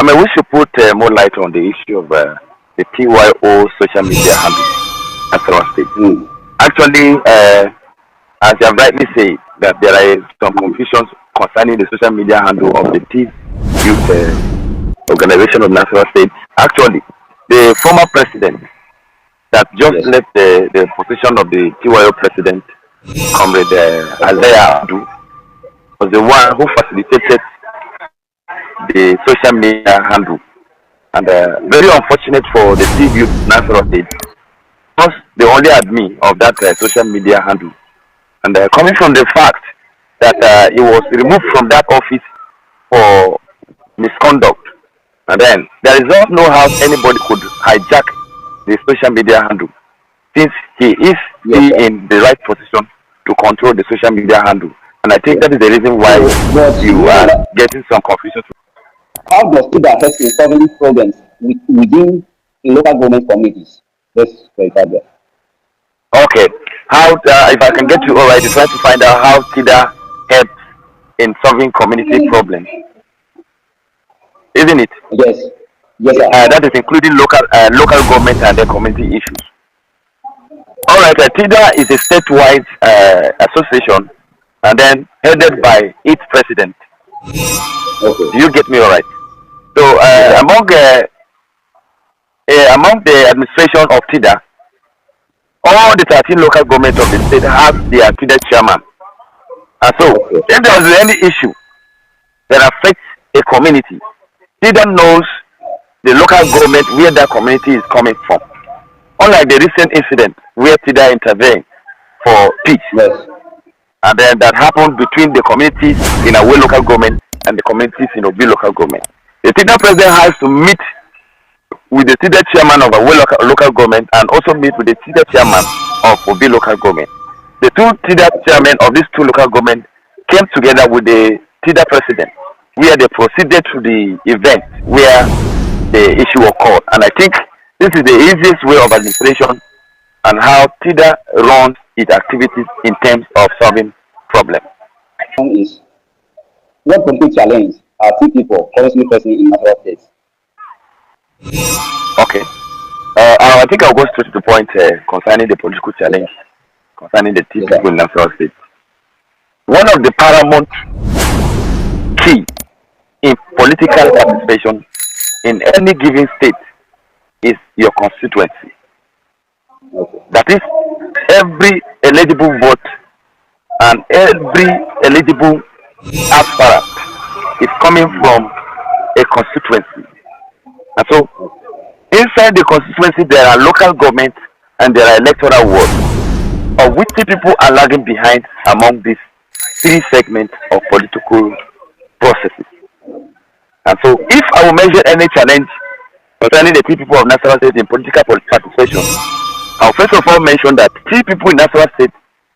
I mean, we should put more light on the issue of the TYO social media handle at Nasarawa State. Actually, as you have rightly said, that there are some confusions concerning the social media handle of the T Youth Organization of Nasarawa State. Actually, the former president that just left the position of the TYO president, Comr Isaiah Abdu, was the one who facilitated the social media handle. And very unfortunate for the T Youth Nasarawa State, because the only admin of that social media handle. And coming from the fact that he was removed from that office for misconduct, and then there is no how anybody could hijack the social media handle, since he is in the right position to control the social media handle. And I think that is the reason why you are getting some confusion. How does it affect in solving problems within local government communities? Let's clarify that. Okay. How, if I can get you all right, you're trying to find out how TIDA helps in solving community problems, isn't it? Yes. Yes, sir. That is including local government and the community issues. All right. TIDA is a statewide association, and then headed by its president. Okay. Do you get me all right? So among the administration of TIDA, all the 13 local governments of the state have their TIDA chairman. And so, if there is any issue that affects a community, TIDA knows the local government where that community is coming from. Unlike the recent incident where TIDA intervened for peace, and then that happened between the communities in Awe local government and the communities in Obi local government. The TIDA president has to meet with the TIDA chairman of Awe local government and also meet with the TIDA chairman of Obi local government. The two TIDA chairmen of these two local governments came together with the TIDA president, where they proceeded to the event where the issue occurred. And I think this is the easiest way of administration and how TIDA runs its activities in terms of solving problems. What complete challenge are two people currently facing in Nasarawa State? Okay. I think I'll go straight to the point concerning the political challenge concerning the two people in Nasarawa State. One of the paramount key in political participation in any given state is your constituency. That is, every eligible vote and every eligible aspirant is coming from a constituency. And so, inside the constituency, there are local governments and there are electoral wards, of which the people are lagging behind among these three segments of political processes. And so, if I will measure any challenge concerning the three people of Nasarawa State in political participation, I'll first of all mention that three people in Nasarawa State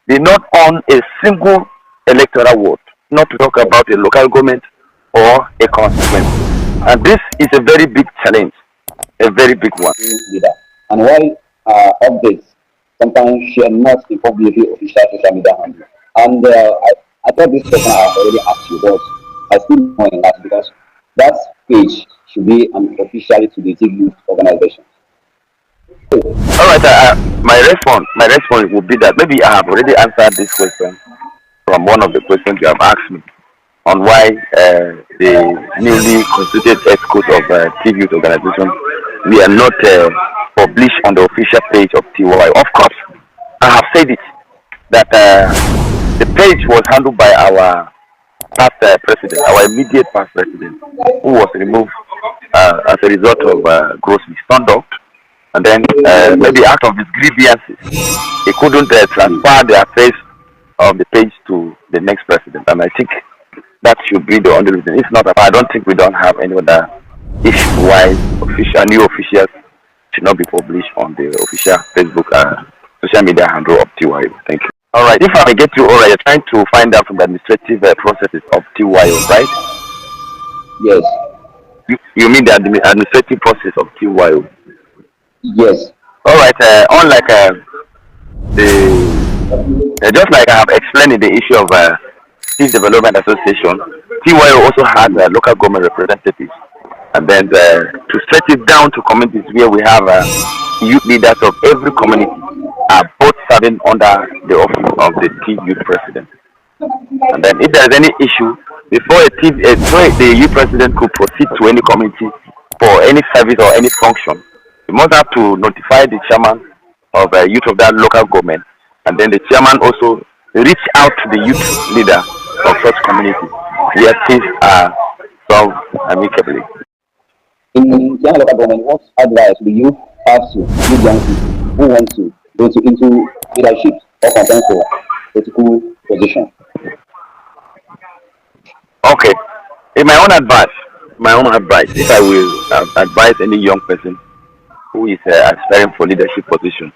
did not own a single electoral ward, not to talk about a local government or a constituency. And this is a very big challenge, a very big one. And why updates sometimes share not the publicly official social media handle? And I thought this question I have already asked you, but I still know in that because that page should be an officially to the youth organization. All right, my response would be that maybe I have already answered this question from one of the questions you have asked me on why the newly constituted escort of TV Youth Organization, we are not published on the official page of TY. Of course, I have said it, that the page was handled by our past president, our immediate past president, who was removed as a result of gross misconduct. And then maybe out of his grievances, he couldn't transfer the affairs of the page to the next president. And I think that should be the only reason. If not, I don't think we don't have any other issue why new officials should not be published on the official Facebook social media handle of TYO. Thank you. All right. If I get you all right, you're trying to find out from the administrative processes of TYO, right? Yes. You mean the administrative process of TYO? Yes. All right. Unlike just like I have explained in the issue of State Development Association, TYO also has local government representatives. And and then to stretch it down to communities where we have youth leaders of every community are both serving under the office of the team youth president. And then if there's any issue, before the youth president could proceed to any community for any service or any function, you must have to notify the chairman of youth of that local government, and then the chairman also reach out to the youth leader of such community where things are solved amicably. In Ghana local government, what advice will you have to give young people who want to go into leadership or contend for political position? Okay, in my own advice, if I will advise any young person who is aspiring for leadership position,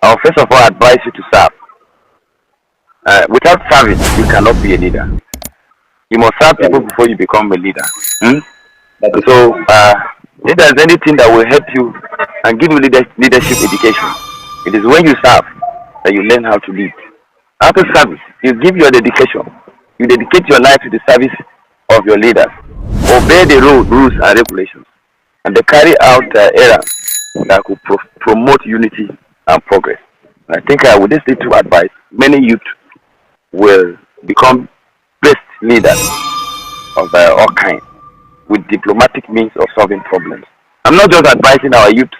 I will first of all advise you to serve. Without service, you cannot be a leader. You must serve people before you become a leader. So, if there is anything that will help you and give you leadership education, it is when you serve that you learn how to lead. After service, you give your dedication. You dedicate your life to the service of your leaders. Obey the rules and regulations, and they carry out errors that could promote unity and progress. And I think with this little advice, many youth will become best leaders of all kinds, with diplomatic means of solving problems. I'm not just advising our youth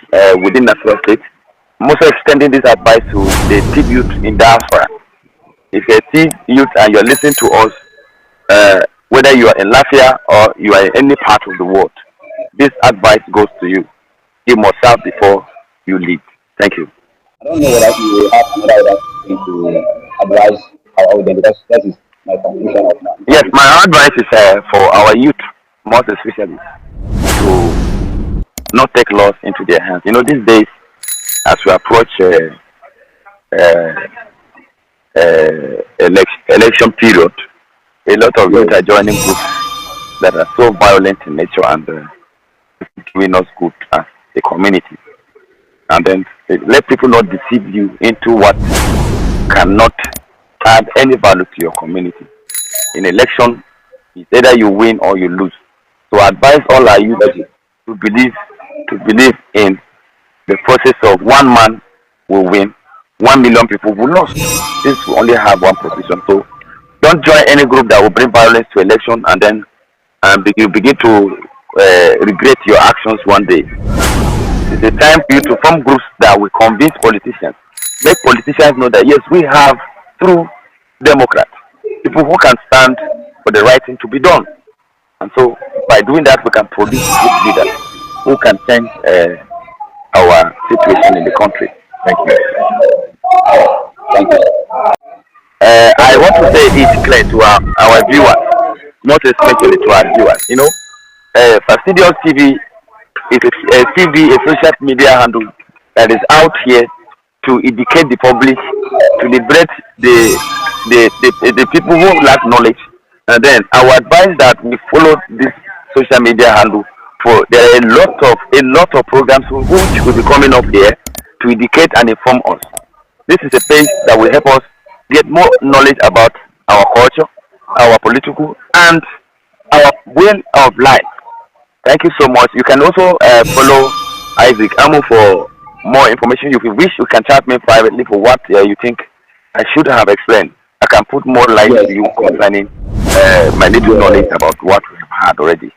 within Nasarawa State. I'm also extending this advice to the TIP youth in diaspora. If you're a TIP youth and you're listening to us, whether you are in Lafayette or you are in any part of the world, this advice goes to you. You must serve before you lead. Thank you. I don't know whether you will have another thing to advise our audience, because that is my conclusion of now. Yes, my advice is for our youth, most especially, to not take laws into their hands. You know, these days, as we approach election period, a lot of youth are joining groups that are so violent in nature and doing us good as a community. And then let people not deceive you into what cannot add any value to your community. In election, it's either you win or you lose. So I advise all our youth to believe in the process of one man will win, 1 million people will lose. This will only have one position. So don't join any group that will bring violence to election, and then you begin to regret your actions one day. It's a time for you to form groups that will convince politicians. Make politicians know that yes, we have true Democrats, people who can stand for the right thing to be done. And so by doing that, we can produce good leaders who can change our situation in the country. Thank you. Thank you. I want to say it clear to our viewers, not especially to our viewers. You know, Fastidious TV is a TV, a social media handle that is out here to educate the public, to liberate the people who lack knowledge. And then I would advise that we follow this social media handle. For there are a lot of programs which will be coming up here to educate and inform us. This is a page that will help us get more knowledge about our culture, our political, and our way of life. Thank you so much. You can also follow Isaac Amu for more information. If you wish, you can chat me privately for what you think I should have explained. I can put more light to you concerning my little knowledge about what we have had already.